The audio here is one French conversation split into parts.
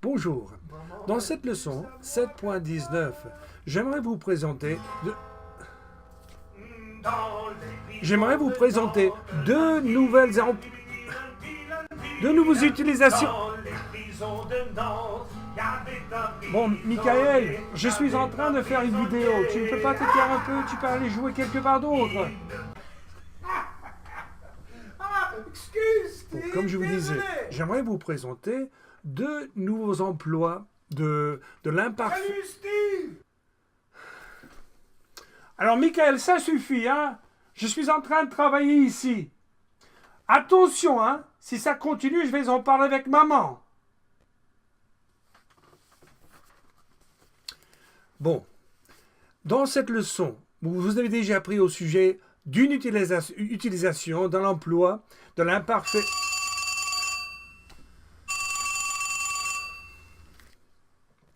Bonjour. Dans cette leçon 7.19, j'aimerais vous présenter deux nouvelles utilisations. Bon, Michael, je suis en train de faire une vidéo. Tu ne peux pas te taire un peu? Tu peux aller jouer quelque part d'autre. Bon, comme je vous disais, j'aimerais vous présenter deux nouveaux emplois de l'imparfait. Salut Steve! Alors, Michael, ça suffit, hein? Je suis en train de travailler ici. Attention, hein? Si ça continue, je vais en parler avec maman. Bon, dans cette leçon, vous avez déjà appris au sujet d'une utilisation dans l'emploi de l'imparfait.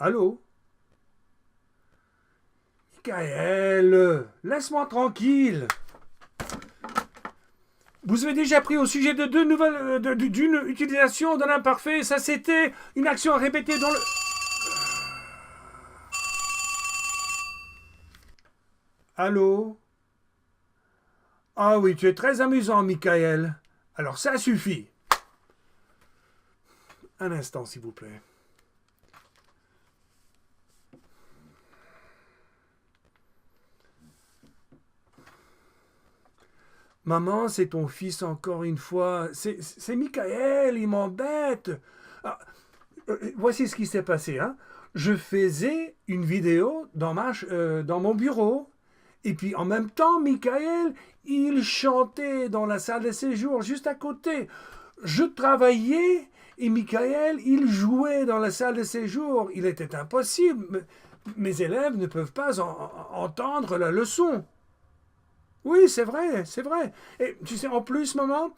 Allô? Michael, laisse-moi tranquille. Vous avez déjà appris au sujet de d'une utilisation de l'imparfait. Ça, c'était une action répétée dans le... Allô? Ah oui, tu es très amusant, Michael. Alors, ça suffit. Un instant, s'il vous plaît. Maman, c'est ton fils encore une fois. C'est Michael, il m'embête. Ah, voici ce qui s'est passé. Hein. Je faisais une vidéo dans mon bureau. Et puis en même temps, Michael, il chantait dans la salle de séjour juste à côté. Je travaillais et Michael, il jouait dans la salle de séjour. Il était impossible. Mes élèves ne peuvent pas entendre la leçon. Oui, c'est vrai, c'est vrai. Et tu sais, en plus, maman,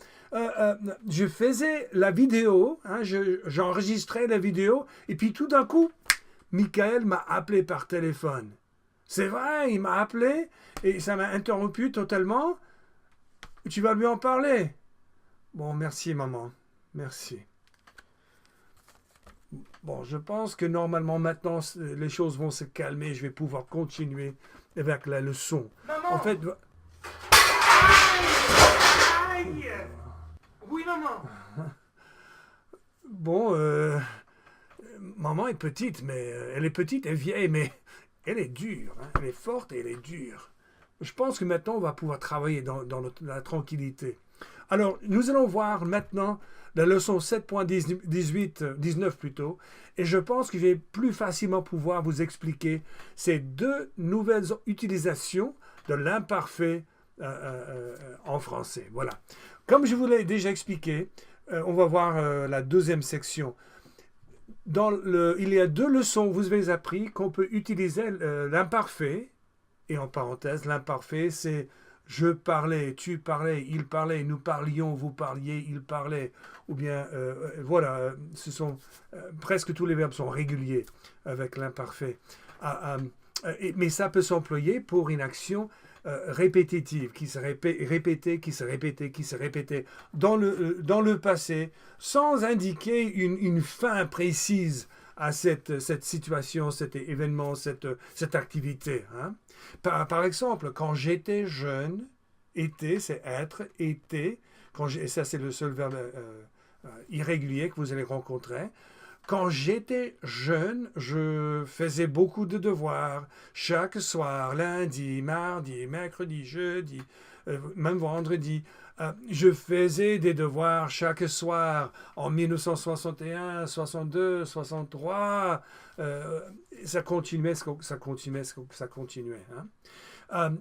je faisais la vidéo, hein, j'enregistrais la vidéo, et puis tout d'un coup, Michael m'a appelé par téléphone. C'est vrai, il m'a appelé, et ça m'a interrompu totalement. Tu vas lui en parler? Bon, merci, maman. Merci. Bon, je pense que normalement, maintenant, les choses vont se calmer. Je vais pouvoir continuer avec la leçon. Maman! En fait... Aïe! Oui, maman! Bon, maman est petite, mais elle est petite et vieille, mais elle est dure. Hein, elle est forte et elle est dure. Je pense que maintenant, on va pouvoir travailler dans la tranquillité. Alors, nous allons voir maintenant la leçon 7.19 plutôt, et je pense que je vais plus facilement pouvoir vous expliquer ces deux nouvelles utilisations de l'imparfait en français. Voilà. Comme je vous l'ai déjà expliqué, on va voir la deuxième section. Il y a deux leçons, vous avez appris qu'on peut utiliser l'imparfait, et en parenthèse, l'imparfait, c'est je parlais, tu parlais, il parlait, nous parlions, vous parliez, il parlait, ou bien, voilà, presque tous les verbes sont réguliers avec l'imparfait. Mais ça peut s'employer pour une action répétitive, qui se répétait dans le passé, sans indiquer une fin précise à cette situation, cet événement, cette activité. Hein. Par exemple, quand j'étais jeune, était, c'est être, était, et ça c'est le seul verbe irrégulier que vous allez rencontrer. Quand j'étais jeune, je faisais beaucoup de devoirs. Chaque soir, lundi, mardi, mercredi, jeudi, même vendredi, je faisais des devoirs chaque soir en 1961, 62, 63. Ça continuait. Hein.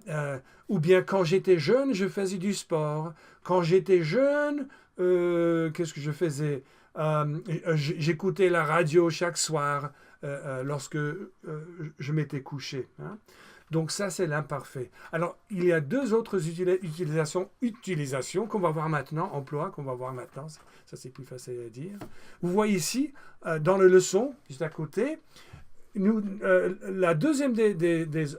Ou bien quand j'étais jeune, je faisais du sport. Quand j'étais jeune, qu'est-ce que je faisais? J'écoutais la radio chaque soir lorsque je m'étais couché. Hein. Donc ça, c'est l'imparfait. Alors, il y a deux autres utilisations qu'on va voir maintenant, emplois qu'on va voir maintenant. Ça, c'est plus facile à dire. Vous voyez ici, dans la leçon, juste à côté, la deuxième des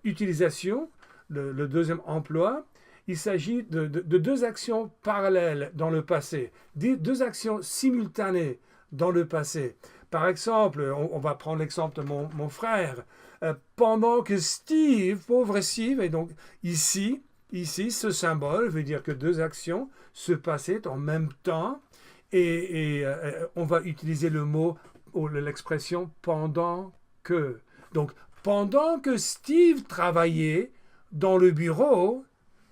utilisations, le deuxième emploi, il s'agit de deux actions parallèles dans le passé, deux actions simultanées dans le passé. Par exemple, on va prendre l'exemple de mon frère. Pendant que Steve, pauvre Steve, et donc ici, ce symbole veut dire que deux actions se passaient en même temps et on va utiliser le mot ou l'expression pendant que. Donc, pendant que Steve travaillait dans le bureau,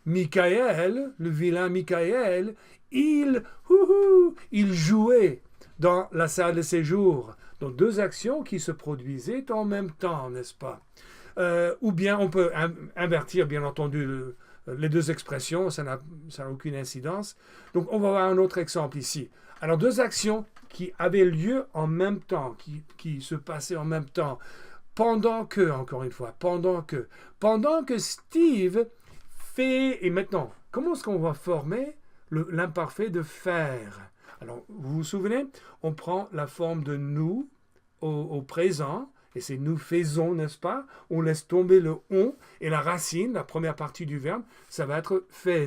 Michael, le vilain Michael, il jouait dans la salle de séjour. Donc, deux actions qui se produisaient en même temps, n'est-ce pas? Ou bien on peut invertir, bien entendu, les deux expressions, ça n'a aucune incidence. Donc, on va voir un autre exemple ici. Alors, deux actions qui avaient lieu en même temps, qui se passaient en même temps, pendant que, encore une fois, pendant que Steve fait, et maintenant, comment est-ce qu'on va former l'imparfait de faire? Alors, vous vous souvenez, on prend la forme de nous au présent, et c'est nous faisons, n'est-ce pas? On laisse tomber le on, et la racine, la première partie du verbe, ça va être fais.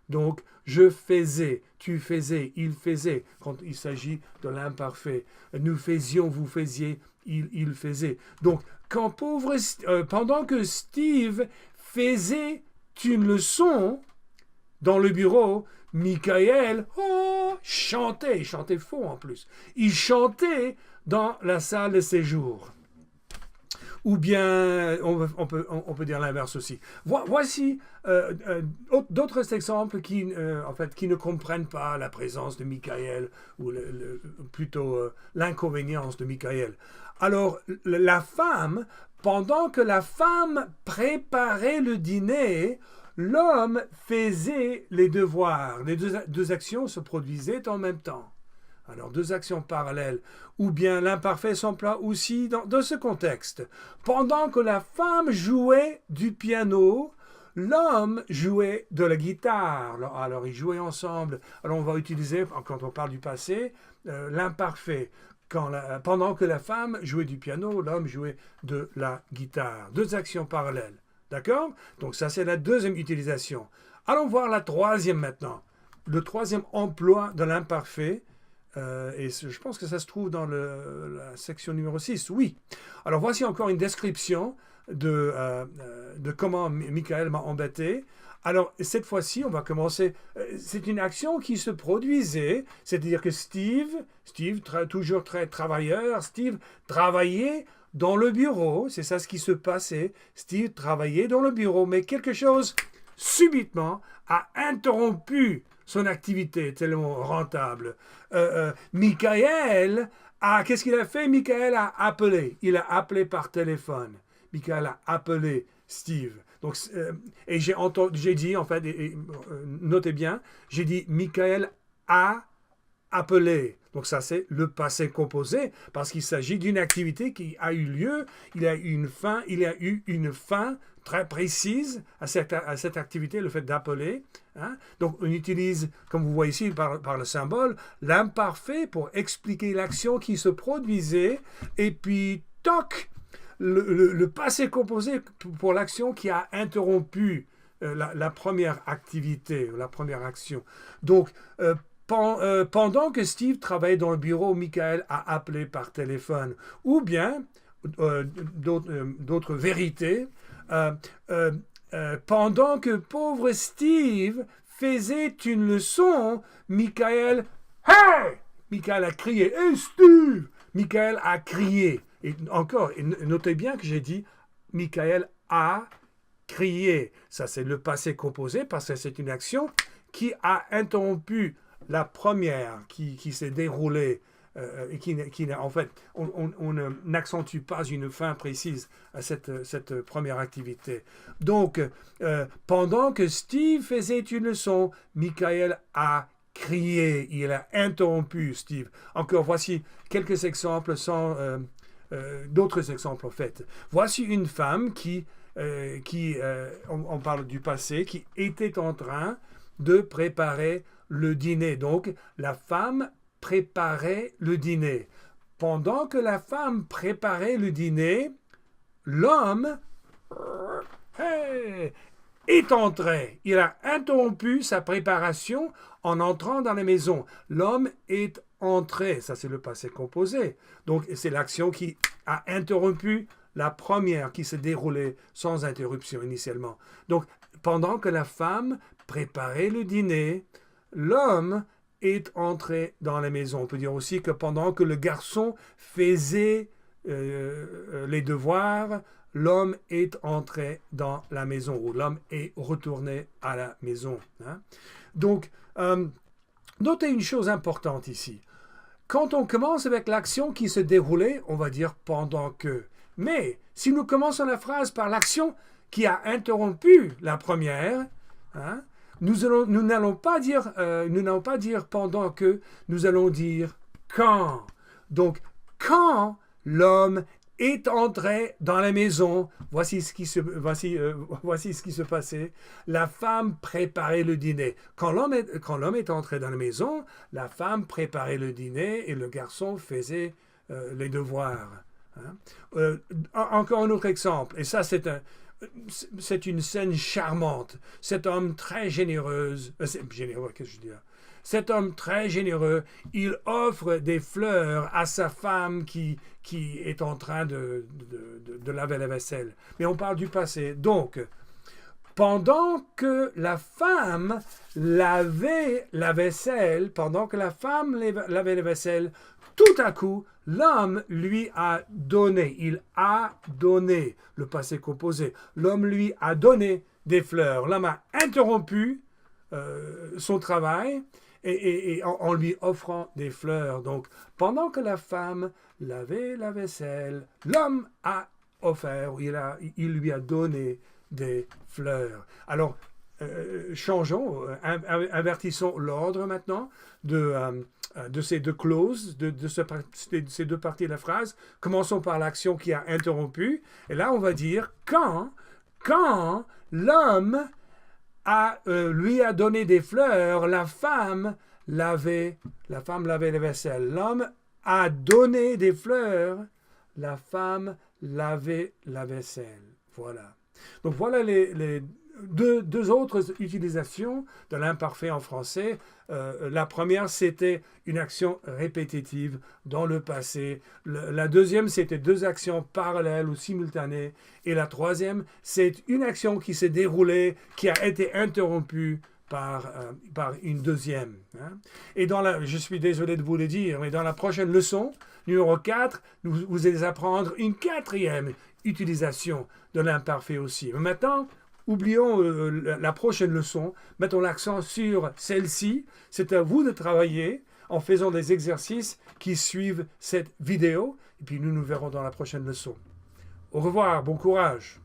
Donc, je faisais, tu faisais, il faisait, quand il s'agit de l'imparfait. Nous faisions, vous faisiez, il faisait. Donc, pendant que Steve faisait une leçon dans le bureau, Michael chantait, il chantait faux en plus. Il chantait dans la salle de séjour. Ou bien, on peut dire l'inverse aussi. Voici d'autres exemples qui ne comprennent pas la présence de Michael, ou plutôt l'inconvénience de Michael. Alors, la femme, pendant que la femme préparait le dîner, l'homme faisait les devoirs. Les deux actions se produisaient en même temps. Alors, deux actions parallèles. Ou bien l'imparfait s'emploie aussi dans ce contexte. Pendant que la femme jouait du piano, l'homme jouait de la guitare. Alors, ils jouaient ensemble. Alors, on va utiliser, quand on parle du passé, l'imparfait. Pendant que la femme jouait du piano, l'homme jouait de la guitare. Deux actions parallèles. D'accord? Donc, ça, c'est la deuxième utilisation. Allons voir la troisième maintenant. Le troisième emploi de l'imparfait. Et je pense que ça se trouve dans la section numéro 6. Oui. Alors, voici encore une description de comment Michael m'a embêté. Alors, cette fois-ci, on va commencer. C'est une action qui se produisait, c'est-à-dire que Steve, toujours très travailleur, Steve travaillait dans le bureau. C'est ça ce qui se passait. Steve travaillait dans le bureau, mais quelque chose, subitement, a interrompu son activité tellement rentable. Michael qu'est-ce qu'il a fait? Michael a appelé. Il a appelé par téléphone. Michael a appelé Steve. Donc, et j'ai dit, en fait, notez bien, j'ai dit Michael a appelé. Donc ça, c'est le passé composé, parce qu'il s'agit d'une activité qui a eu lieu, il y a eu une fin très précise à cette activité, le fait d'appeler. Hein? Donc on utilise, comme vous voyez ici par le symbole, l'imparfait pour expliquer l'action qui se produisait, et puis, toc, le passé composé pour l'action qui a interrompu la première activité, la première action. Donc, pendant que Steve travaillait dans le bureau, Michael a appelé par téléphone. Ou bien, d'autres vérités, pendant que pauvre Steve faisait une leçon, Michael a crié. « Hey Steve !» Michael a crié. Et encore, notez bien que j'ai dit Michael a crié. Ça, c'est le passé composé parce que c'est une action qui a interrompu la première qui s'est déroulée. En fait, on n'accentue pas une fin précise à cette première activité. Donc, pendant que Steve faisait une leçon, Michael a crié. Il a interrompu Steve. Encore, voici quelques exemples d'autres exemples en fait. Voici une femme on parle du passé, qui était en train de préparer le dîner. Donc, la femme préparait le dîner. Pendant que la femme préparait le dîner, l'homme est entré. Il a interrompu sa préparation en entrant dans la maison. L'homme est entré. Ça, c'est le passé composé. Donc, c'est l'action qui a interrompu la première qui se déroulait sans interruption initialement. Donc, pendant que la femme préparait le dîner, l'homme est entré dans la maison. On peut dire aussi que pendant que le garçon faisait les devoirs, l'homme est entré dans la maison, ou l'homme est retourné à la maison. Hein? Donc, notez une chose importante ici. Quand on commence avec l'action qui se déroulait, on va dire pendant que. Mais si nous commençons la phrase par l'action qui a interrompu la première, hein, nous n'allons pas dire pendant que, nous allons dire quand. Donc, quand l'homme est entré dans la maison, voici ce qui se passait. La femme préparait le dîner. Quand l'homme est entré dans la maison, la femme préparait le dîner et le garçon faisait les devoirs. Hein? Encore un autre exemple, et ça c'est une scène charmante. Cet homme très généreux, cet homme très généreux, il offre des fleurs à sa femme qui est en train de laver la vaisselle. Mais on parle du passé. Donc, pendant que la femme lavait la vaisselle, tout à coup, l'homme lui a donné, il a donné, le passé composé, l'homme lui a donné des fleurs. L'homme a interrompu son travail et en lui offrant des fleurs. Donc, pendant que la femme lavait la vaisselle, l'homme a offert, il lui a donné des fleurs. Alors, changeons, invertissons l'ordre maintenant de ces deux clauses, de ces deux parties de la phrase. Commençons par l'action qui a interrompu. Et là, on va dire quand l'homme lui a donné des fleurs, la femme lavait la vaisselle. L'homme a donné des fleurs, la femme lavait la vaisselle. Voilà. Donc voilà les deux autres utilisations de l'imparfait en français. La première, c'était une action répétitive dans le passé. La deuxième, c'était deux actions parallèles ou simultanées. Et la troisième, c'est une action qui s'est déroulée, qui a été interrompue par une deuxième. Hein. Et je suis désolé de vous le dire, mais dans la prochaine leçon, numéro 4, vous allez apprendre une quatrième utilisation de l'imparfait aussi. Mais maintenant, oublions la prochaine leçon, mettons l'accent sur celle-ci. C'est à vous de travailler en faisant des exercices qui suivent cette vidéo. Et puis nous nous verrons dans la prochaine leçon. Au revoir, bon courage.